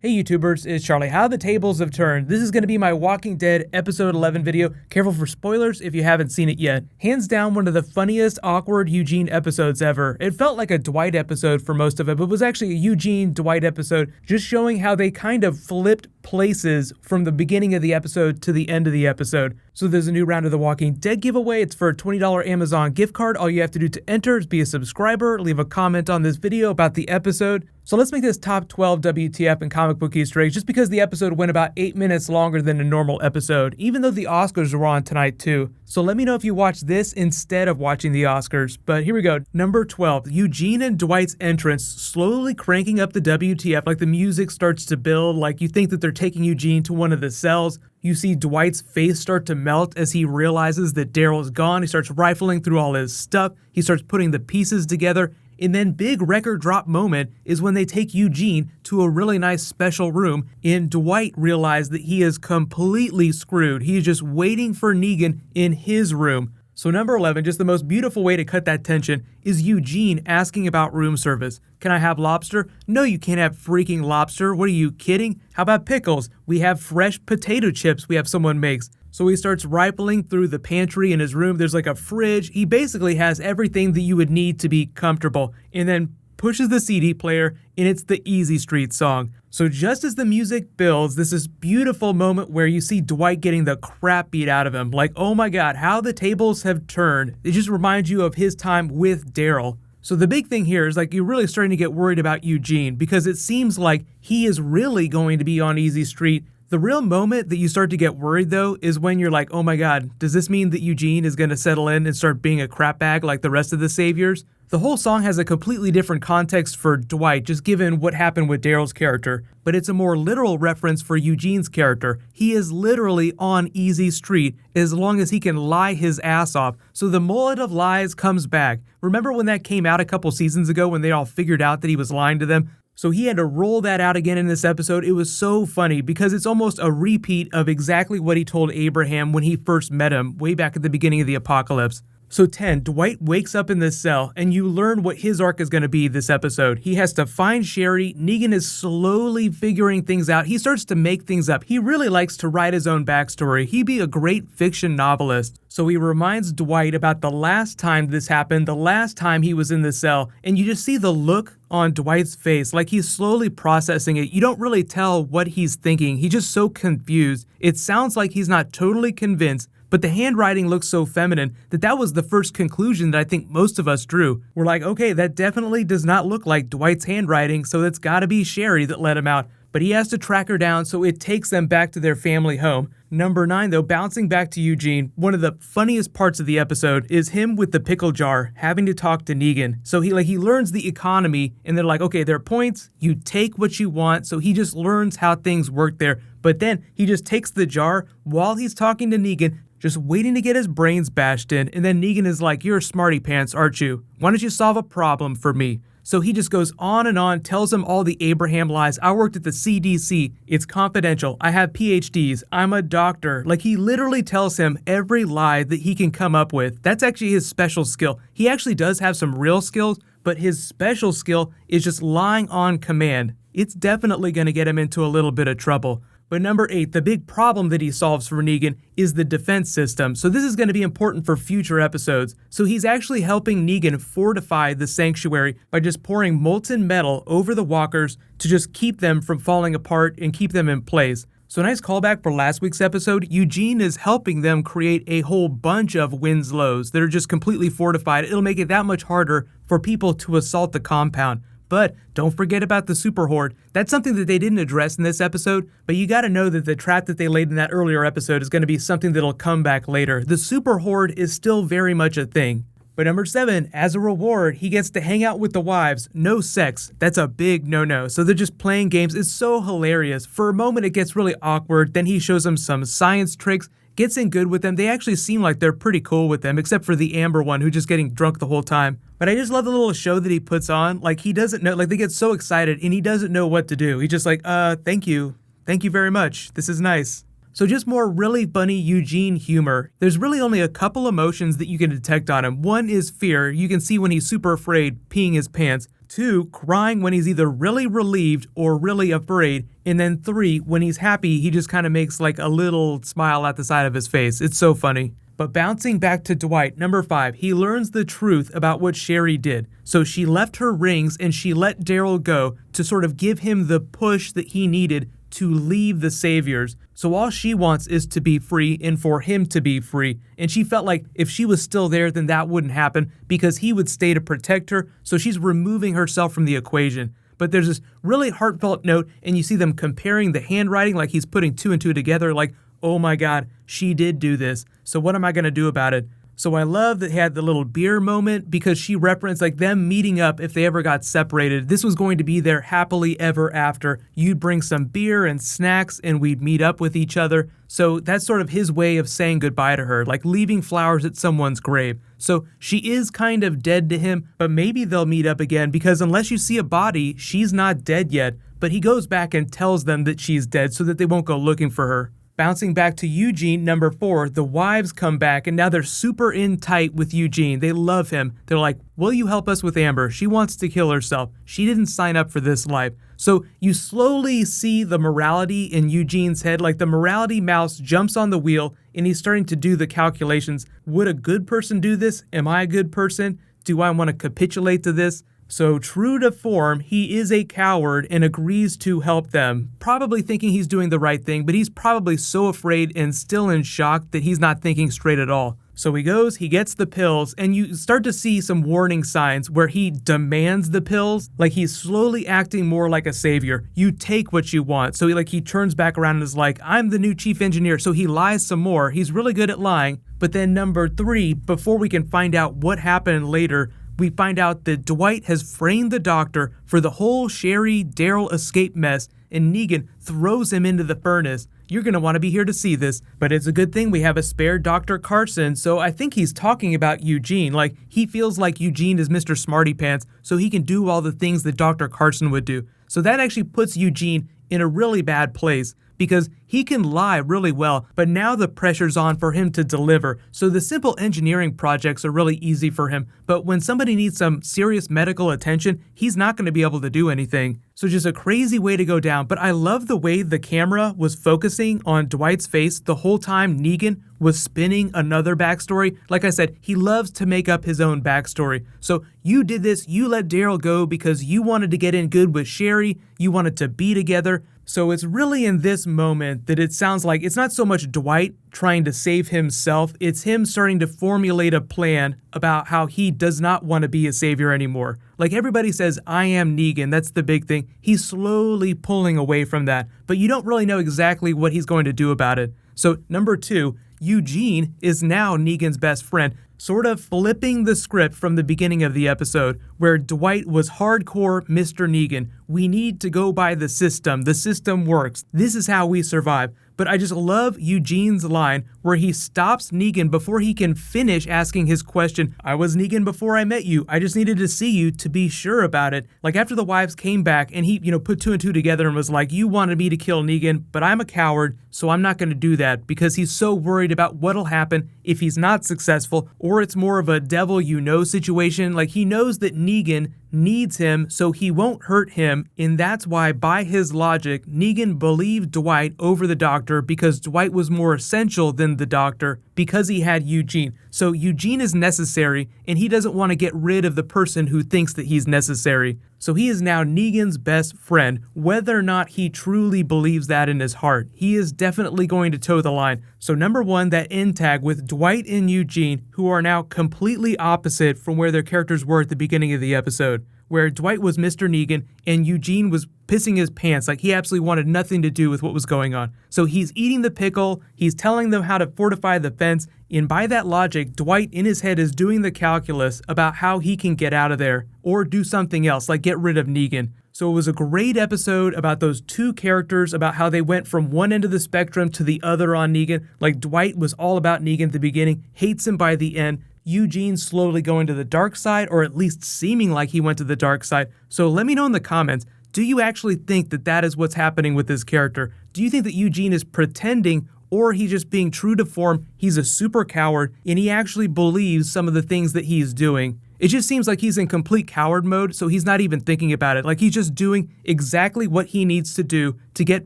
Hey YouTubers, it's Charlie. How the tables have turned. This is going to be my Walking Dead episode 11 video. Careful for spoilers if you haven't seen it yet. Hands down one of the funniest awkward Eugene episodes ever. It felt like a Dwight episode for most of it, but was actually a Eugene-Dwight episode, just showing how they kind of flipped places from the beginning of the episode to the end of the episode. So there's a new round of the Walking Dead giveaway. It's for a $20 Amazon gift card. All you have to do to enter is be a subscriber, leave a comment on this video about the episode. So let's make this top 12 WTF and comic book Easter eggs, just because the episode went about 8 minutes longer than a normal episode, even though the Oscars were on tonight too. So let me know if you watched this instead of watching the Oscars. But here we go. Number 12, Eugene and Dwight's entrance, slowly cranking up the WTF, like the music starts to build, like you think that they're taking Eugene to one of the cells. You see Dwight's face start to melt as he realizes that Daryl's gone. He starts rifling through all his stuff. He starts putting the pieces together. And then big record drop moment is when they take Eugene to a really nice special room, and Dwight realizes that he is completely screwed. He is just waiting for Negan in his room. So number 11, just the most beautiful way to cut that tension, is Eugene asking about room service. Can I have lobster? No, you can't have freaking lobster. What are you kidding? How about pickles? We have fresh potato chips we have someone makes. So he starts rifling through the pantry in his room. There's like a fridge. He basically has everything that you would need to be comfortable, and then pushes the CD player, and it's the Easy Street song. So just as the music builds, this is beautiful moment where you see Dwight getting the crap beat out of him. Like, oh my God, how the tables have turned. It just reminds you of his time with Daryl. So the big thing here is like you're really starting to get worried about Eugene, because it seems like he is really going to be on Easy Street. The real moment that you start to get worried, though, is when you're like, oh my God, does this mean that Eugene is going to settle in and start being a crapbag like the rest of the saviors? The whole song has a completely different context for Dwight, just given what happened with Daryl's character, but it's a more literal reference for Eugene's character. He is literally on Easy Street as long as he can lie his ass off. So the mullet of lies comes back. Remember when that came out a couple seasons ago when they all figured out that he was lying to them? So he had to roll that out again in this episode. It was so funny because it's almost a repeat of exactly what he told Abraham when he first met him way back at the beginning of the apocalypse. So 10, Dwight wakes up in this cell, and you learn what his arc is going to be this episode. He has to find Sherry. Negan is slowly figuring things out. He starts to make things up. He really likes to write his own backstory. He'd be a great fiction novelist. So he reminds Dwight about the last time this happened, the last time he was in the cell, and you just see the look on Dwight's face, like he's slowly processing it. You don't really tell what he's thinking. He's just so confused. It sounds like he's not totally convinced, but the handwriting looks so feminine that was the first conclusion that I think most of us drew. We're like, okay, that definitely does not look like Dwight's handwriting, so it's gotta be Sherry that let him out. But he has to track her down, so it takes them back to their family home. Number 9, though, bouncing back to Eugene, one of the funniest parts of the episode is him with the pickle jar having to talk to Negan. So he learns the economy, and they're like, okay, there are points, you take what you want, so he just learns how things work there. But then he just takes the jar while he's talking to Negan, just waiting to get his brains bashed in, and then Negan is like, you're a smarty pants, aren't you? Why don't you solve a problem for me? So he just goes on and on, tells him all the Abraham lies. I worked at the CDC. It's confidential. I have PhDs. I'm a doctor. Like, he literally tells him every lie that he can come up with. That's actually his special skill. He actually does have some real skills, but his special skill is just lying on command. It's definitely going to get him into a little bit of trouble. But number 8, the big problem that he solves for Negan is the defense system. So this is going to be important for future episodes. So he's actually helping Negan fortify the sanctuary by just pouring molten metal over the walkers to just keep them from falling apart and keep them in place. So nice callback for last week's episode. Eugene is helping them create a whole bunch of Winslows that are just completely fortified. It'll make it that much harder for people to assault the compound. But don't forget about the super horde. That's something that they didn't address in this episode, but you gotta know that the trap that they laid in that earlier episode is gonna be something that'll come back later. The super horde is still very much a thing. But number 7, as a reward, he gets to hang out with the wives. No sex. That's a big no-no. So they're just playing games. It's so hilarious. For a moment, it gets really awkward. Then he shows them some science tricks, gets in good with them. They actually seem like they're pretty cool with them, except for the Amber one who's just getting drunk the whole time. But I just love the little show that he puts on. Like, he doesn't know, like, they get so excited and he doesn't know what to do. He's just like, thank you. Thank you very much. This is nice. So just more really funny Eugene humor. There's really only a couple emotions that you can detect on him. One is fear. You can see when he's super afraid, peeing his pants. 2, crying when he's either really relieved or really afraid. And then 3, when he's happy, he just kind of makes like a little smile at the side of his face. It's so funny. But bouncing back to Dwight, number 5, he learns the truth about what Sherry did. So she left her rings and she let Daryl go to sort of give him the push that he needed to leave the Saviors. So all she wants is to be free and for him to be free. And she felt like if she was still there, then that wouldn't happen because he would stay to protect her. So she's removing herself from the equation. But there's this really heartfelt note, and you see them comparing the handwriting, like he's putting 2 and 2 together, like, oh my God, she did do this. So what am I going to do about it? So I love that he had the little beer moment because she referenced like them meeting up if they ever got separated. This was going to be their happily ever after. You'd bring some beer and snacks and we'd meet up with each other. So that's sort of his way of saying goodbye to her, like leaving flowers at someone's grave. So she is kind of dead to him, but maybe they'll meet up again because unless you see a body, she's not dead yet. But he goes back and tells them that she's dead so that they won't go looking for her. Bouncing back to Eugene, number 4, the wives come back and now they're super in tight with Eugene. They love him. They're like, will you help us with Amber? She wants to kill herself. She didn't sign up for this life. So you slowly see the morality in Eugene's head, like the morality mouse jumps on the wheel and he's starting to do the calculations. Would a good person do this? Am I a good person? Do I want to capitulate to this? So true to form, he is a coward and agrees to help them, probably thinking he's doing the right thing, but he's probably so afraid and still in shock that he's not thinking straight at all. So he goes, he gets the pills, and you start to see some warning signs where he demands the pills, like he's slowly acting more like a savior. You take what you want. So he turns back around and is like, I'm the new chief engineer. So he lies some more. He's really good at lying. But then number 3, before we can find out what happened later, we find out that Dwight has framed the doctor for the whole Sherry-Daryl escape mess, and Negan throws him into the furnace. You're going to want to be here to see this, but it's a good thing we have a spare Dr. Carson, so I think he's talking about Eugene. Like, he feels like Eugene is Mr. Smarty Pants, so he can do all the things that Dr. Carson would do. So that actually puts Eugene in a really bad place, because he can lie really well, but now the pressure's on for him to deliver. So the simple engineering projects are really easy for him, but when somebody needs some serious medical attention, he's not going to be able to do anything. So just a crazy way to go down, but I love the way the camera was focusing on Dwight's face the whole time Negan was spinning another backstory. Like I said, he loves to make up his own backstory. So you did this, you let Daryl go because you wanted to get in good with Sherry, you wanted to be together. So it's really in this moment that it sounds like it's not so much Dwight trying to save himself, it's him starting to formulate a plan about how he does not want to be a savior anymore. Like everybody says, I am Negan, that's the big thing. He's slowly pulling away from that, but you don't really know exactly what he's going to do about it. So number 2, Eugene is now Negan's best friend, sort of flipping the script from the beginning of the episode, where Dwight was hardcore Mr. Negan. We need to go by the system. The system works. This is how we survive. But I just love Eugene's line where he stops Negan before he can finish asking his question. I was Negan before I met you. I just needed to see you to be sure about it. Like after the wives came back and he, put 2 and 2 together and was like, you wanted me to kill Negan, but I'm a coward, so I'm not going to do that, because he's so worried about what'll happen if he's not successful, or it's more of a devil you know situation. Like he knows that Negan needs him, so he won't hurt him, and that's why, by his logic, Negan believed Dwight over the doctor, because Dwight was more essential than the doctor, because he had Eugene. So Eugene is necessary, and he doesn't want to get rid of the person who thinks that he's necessary. So he is now Negan's best friend, whether or not he truly believes that in his heart. He is definitely going to toe the line. So number 1, that end tag with Dwight and Eugene, who are now completely opposite from where their characters were at the beginning of the episode, where Dwight was Mr. Negan and Eugene was pissing his pants, like he absolutely wanted nothing to do with what was going on. So he's eating the pickle, he's telling them how to fortify the fence, and by that logic, Dwight in his head is doing the calculus about how he can get out of there or do something else, like get rid of Negan. So it was a great episode about those 2 characters, about how they went from one end of the spectrum to the other on Negan. Like Dwight was all about Negan at the beginning, hates him by the end. Eugene slowly going to the dark side, or at least seeming like he went to the dark side. So let me know in the comments, do you actually think that that is what's happening with this character? Do you think that Eugene is pretending, or he's just being true to form, he's a super coward, and he actually believes some of the things that he's doing? It just seems like he's in complete coward mode, so he's not even thinking about it. Like, he's just doing exactly what he needs to do to get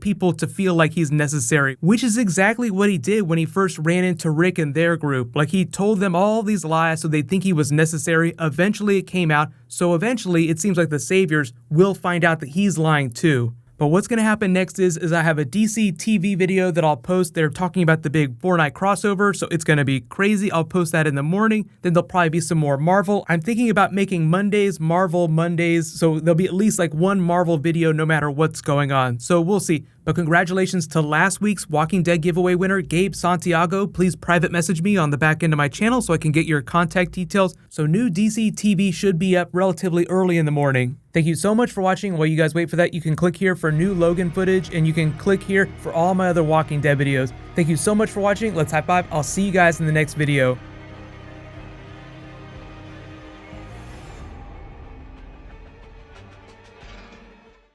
people to feel like he's necessary, which is exactly what he did when he first ran into Rick and their group. Like, he told them all these lies so they'd think he was necessary. Eventually it came out, so eventually it seems like the Saviors will find out that he's lying too. But what's going to happen next is I have a DC TV video that I'll post. They're talking about the big Fortnite crossover, so it's going to be crazy. I'll post that in the morning. Then there'll probably be some more Marvel. I'm thinking about making Mondays Marvel Mondays, so there'll be at least like one Marvel video no matter what's going on. So we'll see. But congratulations to last week's Walking Dead giveaway winner, Gabe Santiago. Please private message me on the back end of my channel so I can get your contact details. So new DC TV should be up relatively early in the morning. Thank you so much for watching. While you guys wait for that, you can click here for new Logan footage, and you can click here for all my other Walking Dead videos. Thank you so much for watching. Let's high five. I'll see you guys in the next video.